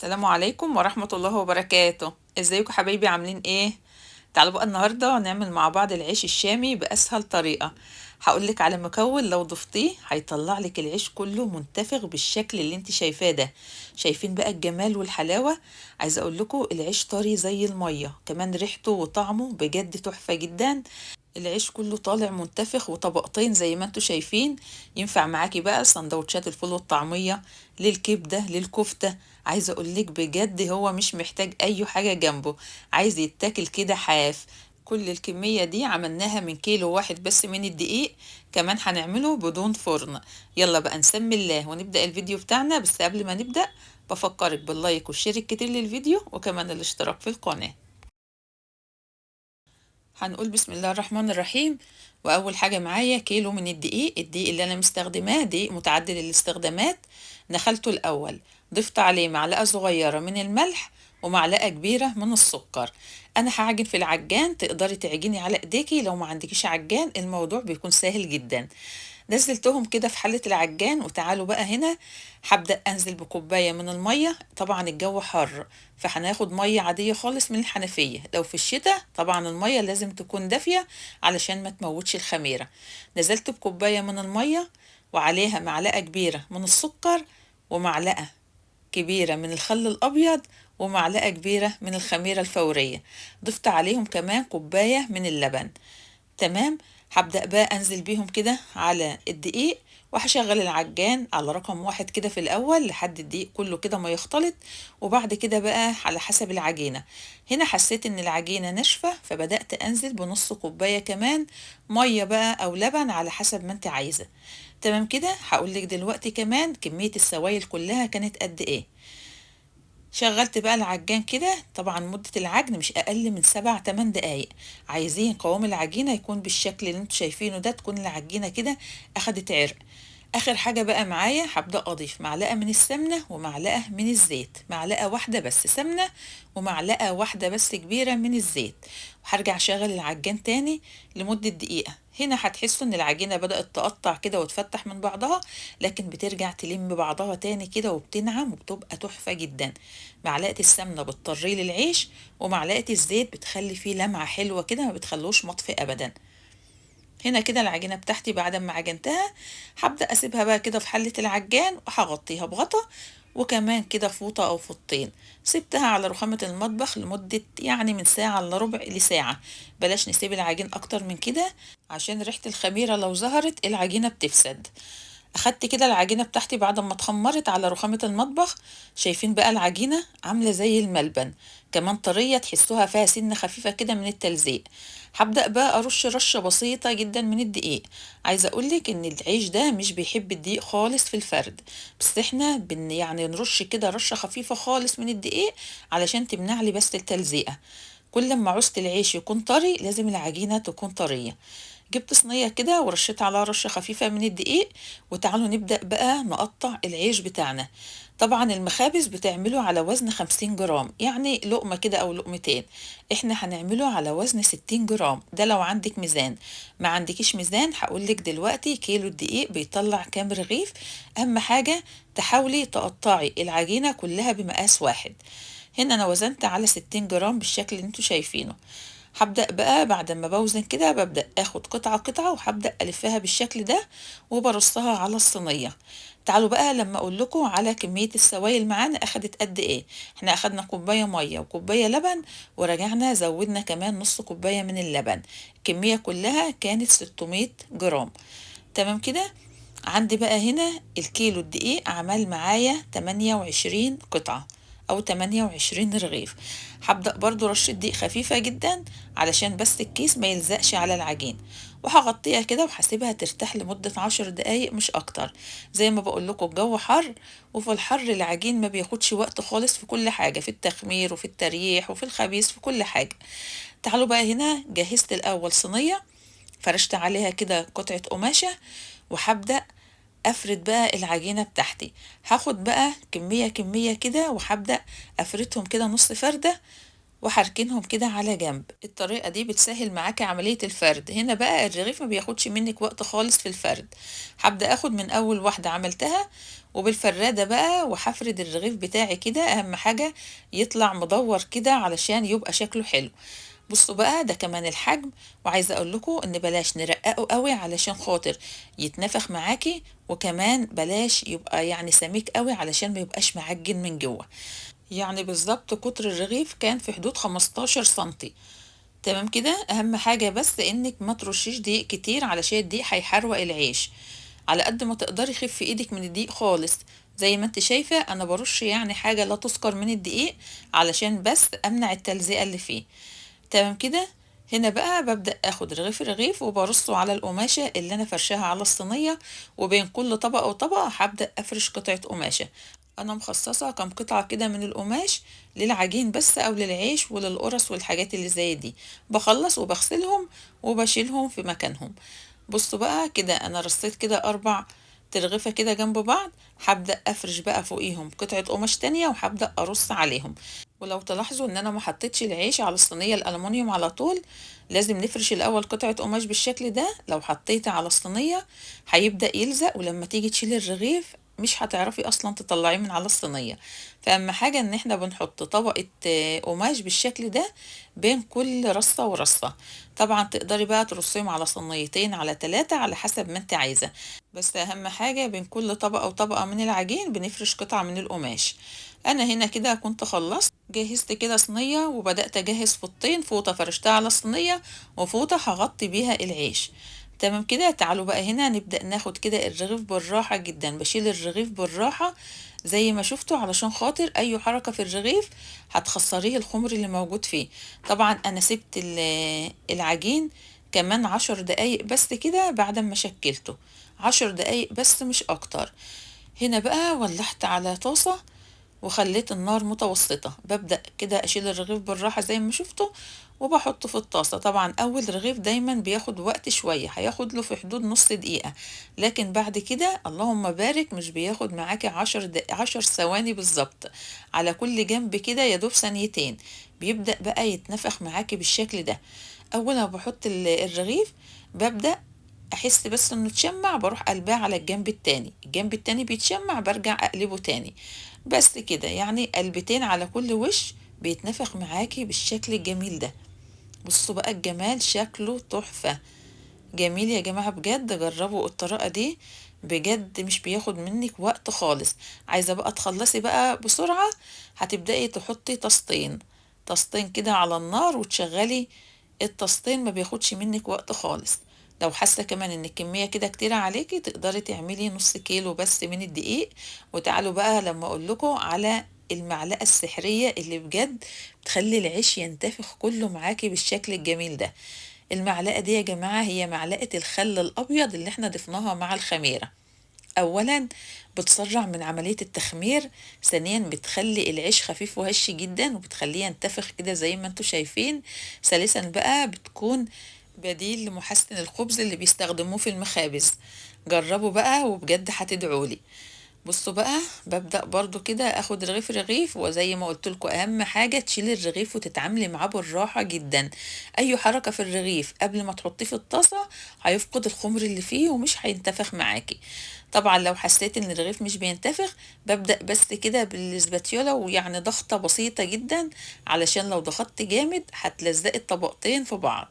السلام عليكم ورحمة الله وبركاته. ازيكم حبايبي، عاملين ايه؟ تعالوا بقى النهاردة نعمل مع بعض العيش الشامي بأسهل طريقة. هقولك على مكون لو ضفتيه هيطلع لك العيش كله منتفخ بالشكل اللي انت شايفاه ده. شايفين بقى الجمال والحلاوة؟ عايزة اقول لكم العيش طري زي المية، كمان ريحته وطعمه بجد تحفة جدا. العيش كله طالع منتفخ وطبقتين زي ما انتوا شايفين. ينفع معاكي بقى سندوتشات الفول والطعمية، للكبدة، للكفتة. عايزة اقولك بجد هو مش محتاج اي حاجة جنبه، عايز يتاكل كده حاف. كل الكمية دي عملناها من كيلو واحد بس من الدقيق، كمان هنعمله بدون فرن. يلا بقى نسمي الله ونبدأ الفيديو بتاعنا. بس قبل ما نبدأ بفكرك باللايك والشير الكتير للفيديو وكمان الاشتراك في القناة. هنقول بسم الله الرحمن الرحيم. واول حاجه معايا كيلو من الدقيق اللي انا مستخدماه دقيق متعدد الاستخدامات. نخلته الاول، ضفت عليه معلقه صغيره من الملح ومعلقه كبيره من السكر. انا هعجن في العجان، تقدري تعجني على ايديكي، لو ما عندكيش عجان الموضوع بيكون سهل جدا. نزلتهم كده في حلة العجان، وتعالوا بقى هنا هبدأ أنزل بكوباية من المية. طبعا الجو حر، فهناخد مية عادية خالص من الحنفية. لو في الشتاء طبعا المية لازم تكون دافية علشان ما تموتش الخميرة. نزلت بكوباية من المية وعليها معلقة كبيرة من السكر ومعلقة كبيرة من الخل الأبيض ومعلقة كبيرة من الخميرة الفورية. ضفت عليهم كمان كوباية من اللبن. تمام. هبدأ بقى أنزل بيهم كده على الدقيق، وهشغل العجان على رقم واحد كده في الأول لحد الدقيق كله كده ما يختلط. وبعد كده بقى على حسب العجينة. هنا حسيت إن العجينة ناشفة، فبدأت أنزل بنص كوباية كمان مية بقى أو لبن على حسب ما أنت عايزة. تمام كده. هقولك دلوقتي كمان كمية السوائل كلها كانت قد إيه. شغلت بقى العجان كده، طبعا مدة العجن مش أقل من 7 8 دقايق. عايزين قوام العجينة يكون بالشكل اللي انتوا شايفينه ده، تكون العجينة كده أخدت عرق. آخر حاجة بقى معايا هبدأ أضيف معلقة من السمنة ومعلقة من الزيت، معلقة واحدة بس سمنة ومعلقة واحدة بس كبيرة من الزيت. وهرجع أشغل العجان تاني لمدة دقيقة. هنا هتحسوا ان العجينة بدأت تقطع كده وتفتح من بعضها، لكن بترجع تلم بعضها تاني كده وبتنعم وبتبقى تحفة جدا. معلقة السمنة بتطري للعيش، ومعلقة الزيت بتخلي فيه لمعة حلوة كده، ما بتخلوش مطفي أبدا. هنا كده العجينة بتاعتي بعد ما عجنتها هبدأ أسيبها بقى كده في حلة العجان، وهغطيها بغطا وكمان كده فوطة أو فوطين. سبتها على رخامة المطبخ لمدة يعني من ساعة إلا ربع لساعة. بلاش نسيب العجين أكتر من كده، عشان ريحة الخميرة لو ظهرت العجينة بتفسد. اخدت كده العجينة بتاعتي بعد ما اتخمرت على رخامة المطبخ. شايفين بقى العجينة عاملة زي الملبن، كمان طرية، تحسوها فيها سنة خفيفة كده من التلزيق. هبدأ بقى ارش رشة بسيطة جدا من الدقيق. عايزة اقولك ان العيش ده مش بيحب الدقيق خالص في الفرد، بس احنا يعني نرش كده رشة خفيفة خالص من الدقيق علشان تمنع لي بس التلزيقة. كل ما عوزت العيش يكون طري لازم العجينة تكون طرية. جبت صينية كده ورشيت عليها رشة خفيفة من الدقيق. وتعالوا نبدأ بقى نقطع العيش بتاعنا. طبعا المخابز بتعمله على وزن 50 جرام، يعني لقمة كده أو لقمتين. احنا هنعمله على وزن 60 جرام، ده لو عندك ميزان. ما عندكيش ميزان هقولك دلوقتي كيلو الدقيق بيطلع كام رغيف. أهم حاجة تحاولي تقطعي العجينة كلها بمقاس واحد. هنا أنا وزنت على 60 جرام بالشكل اللي انتوا شايفينه. هبدأ بقى بعد ما بوزن كده ببدأ اخد قطعة قطعة وهبدأ ألفها بالشكل ده وبرصها على الصينية. تعالوا بقى لما اقول لكم على كمية السوائل معانا اخدت قد ايه. احنا اخدنا كوباية مية وكوباية لبن، ورجعنا زودنا كمان نص كوباية من اللبن. الكمية كلها كانت 600 جرام. تمام كده. عندي بقى هنا الكيلو الدقيق عمل معايا 28 قطعة او 28 رغيف. هبدأ برضو رشة دقيق خفيفة جدا علشان بس الكيس ما يلزقش على العجين. وهغطيها كده وهسيبها ترتاح لمدة 10 دقايق مش اكتر. زي ما بقول لكم الجو حر، وفي الحر العجين ما بياخدش وقت خالص في كل حاجة، في التخمير وفي التريح وفي الخبيز في كل حاجة. تعالوا بقى هنا جهزت الاول صينية، فرشت عليها كده قطعة قماشة، وهبدأ افرد بقى العجينة بتاعتي. هاخد بقى كمية كمية كده وهبدأ افردهم كده نص فردة، وهركنهم كده على جنب. الطريقة دي بتسهل معاكي عملية الفرد. هنا بقى الرغيف ما بياخدش منك وقت خالص في الفرد. هبدأ اخد من اول واحدة عملتها وبالفرادة بقى، وهفرد الرغيف بتاعي كده. اهم حاجة يطلع مدور كده علشان يبقى شكله حلو. بصوا بقى ده كمان الحجم. وعايزه اقول لكم ان بلاش نرققه قوي علشان خاطر يتنفخ معاكي، وكمان بلاش يبقى يعني سميك قوي علشان ما يبقاش معجن من جوه. يعني بالظبط قطر الرغيف كان في حدود 15 سنتي. تمام كده. اهم حاجه بس انك ما ترشيش دقيق كتير علشان الدقيق هيحروق العيش. على قد ما تقدري خفي ايدك من الدقيق خالص. زي ما انت شايفه انا برش يعني حاجه لا تذكر من الدقيق علشان بس امنع التلزيقه اللي فيه. تمام كده. هنا بقى ببدأ اخد رغيف رغيف وبرصه على القماشة اللي انا فرشاها على الصينية، وبين كل طبقة وطبقة هبدأ افرش قطعة قماشة. انا مخصصة كم قطعة كده من القماش للعجين بس او للعيش وللقرص والحاجات اللي زي دي. بخلص وبغسلهم وبشيلهم في مكانهم. بصوا بقى كده انا رصيت كده 4 ترغيفة كده جنب بعض. هبدأ افرش بقى فوقيهم قطعة قماش تانية وهبدأ ارص عليهم. ولو تلاحظوا ان انا ما حطيتش العيش على الصينية الالومنيوم على طول، لازم نفرش الاول قطعة قماش بالشكل ده. لو حطيتها على الصينية هيبدأ يلزق، ولما تيجي تشيل الرغيف مش هتعرفي اصلا تطلعيه من على الصينية. فاهم حاجة ان احنا بنحط طبقة قماش بالشكل ده بين كل رصة ورصة. طبعا تقدري بقى ترصيهم على صينيتين على 3 على حسب ما انت عايزة. بس اهم حاجة بين كل طبقة وطبقة من العجين بنفرش قطعة من القماش. انا هنا كده كنت خلصت، جهزت كده صينية وبدأت اجهز فوطين. فوطة فرشتها على الصينية وفوطة هغطي بيها العيش. تمام كده. تعالوا بقى هنا نبدأ ناخد كده الرغيف بالراحة جدا. بشيل الرغيف بالراحة زي ما شفتوا علشان خاطر اي حركة في الرغيف هتخسريه الخمر اللي موجود فيه. طبعا انا سبت العجين كمان 10 دقايق بس كده بعد ما شكلته. 10 دقايق بس مش اكتر. هنا بقى ولحت على طاسة وخليت النار متوسطة. ببدأ كده أشيل الرغيف بالراحة زي ما شفتوا وبحطه في الطاسة. طبعا أول رغيف دايما بياخد وقت شوية، هياخد له في حدود نص دقيقة. لكن بعد كده اللهم بارك مش بياخد معاكي 10 ثواني بالظبط. على كل جنب كده يدوب ثانيتين بيبدأ بقى يتنفخ معاكي بالشكل ده. أول ما بحط الرغيف ببدأ احس بس انه اتشمع بروح قلباه على الجنب التاني. الجنب التاني بيتشمع برجع اقلبه تاني. بس كده يعني قلبتين على كل وش بيتنفخ معاكي بالشكل الجميل ده. بصوا بقى الجمال، شكله تحفة. جميل يا جماعة بجد. جربوا الطريقة دي بجد مش بياخد منك وقت خالص. عايزة بقى تخلصي بقى بسرعة، هتبدأي تحطي طاستين كده على النار وتشغلي الطاستين. ما بياخدش منك وقت خالص. لو حاسة كمان ان الكمية كده كتيرة عليكي تقدري تعملي نص كيلو بس من الدقيق. وتعالوا بقى لما اقول لكم على المعلقة السحرية اللي بجد بتخلي العيش ينتفخ كله معاكي بالشكل الجميل ده. المعلقة دي يا جماعة هي معلقة الخل الأبيض اللي احنا ضفناها مع الخميرة. أولا بتسرع من عملية التخمير. ثانيا بتخلي العيش خفيف وهش جدا وبتخليه ينتفخ كده زي ما انتوا شايفين. ثالثا بقى بتكون بديل لمحسن الخبز اللي بيستخدموه في المخابز. جربوا بقى وبجد هتدعولي. بصوا بقى ببدأ برضو كده اخد رغيف رغيف، وزي ما قلت لكم اهم حاجة تشيلي الرغيف وتتعاملي معاه بالراحة جدا. اي حركة في الرغيف قبل ما تحطيه في الطاسة هيفقد الخمر اللي فيه ومش هينتفخ معاكي. طبعا لو حسيت ان الرغيف مش بينتفخ ببدأ بس كده بالسباتيولا، ويعني ضغطة بسيطة جدا علشان لو ضغطت جامد هتلزقي الطبقتين في بعض.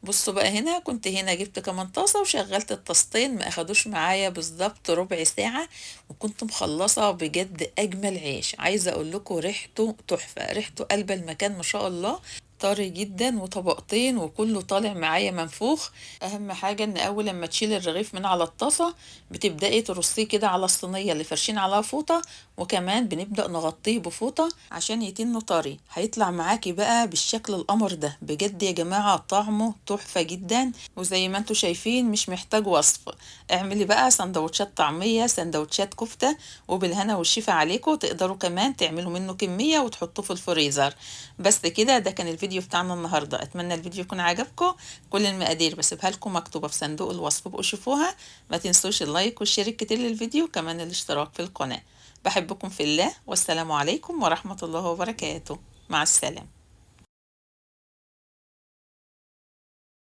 بصوا بقى هنا كنت هنا جبت كمان طاسة وشغلت الطاستين، ما اخدوش معايا بالظبط ربع ساعة وكنت مخلصة بجد اجمل عيش. عايزة اقول لكم ريحته تحفة، ريحته قلب المكان ما شاء الله. طري جدا وطبقتين وكله طالع معايا منفوخ. اهم حاجة ان اول لما تشيل الرغيف من على الطاسة بتبدأي ترصيه كده على الصينية اللي فرشين عليها فوطة، وكمان بنبدأ نغطيه بفوطة عشان يتنه طري. هيطلع معاكي بقى بالشكل القمر ده. بجد يا جماعة طعمه تحفة جدا، وزي ما انتوا شايفين مش محتاج وصف. اعملي بقى سندوتشات طعمية، سندوتشات كفتة، وبالهنا والشفا عليكم. تقدروا كمان تعملوا منه كمية وتحطوه في الفريزر. بس كده ده كان الفيديو بتاعنا النهاردة. اتمنى الفيديو يكون عجبكم. كل المقادير بسيبها لكم مكتوبة في صندوق الوصف، بقوا شوفوها. ما تنسوش اللايك والشير كتير للفيديو، كمان الاشتراك في القناة. بحبكم في الله، والسلام عليكم ورحمة الله وبركاته. مع السلامة.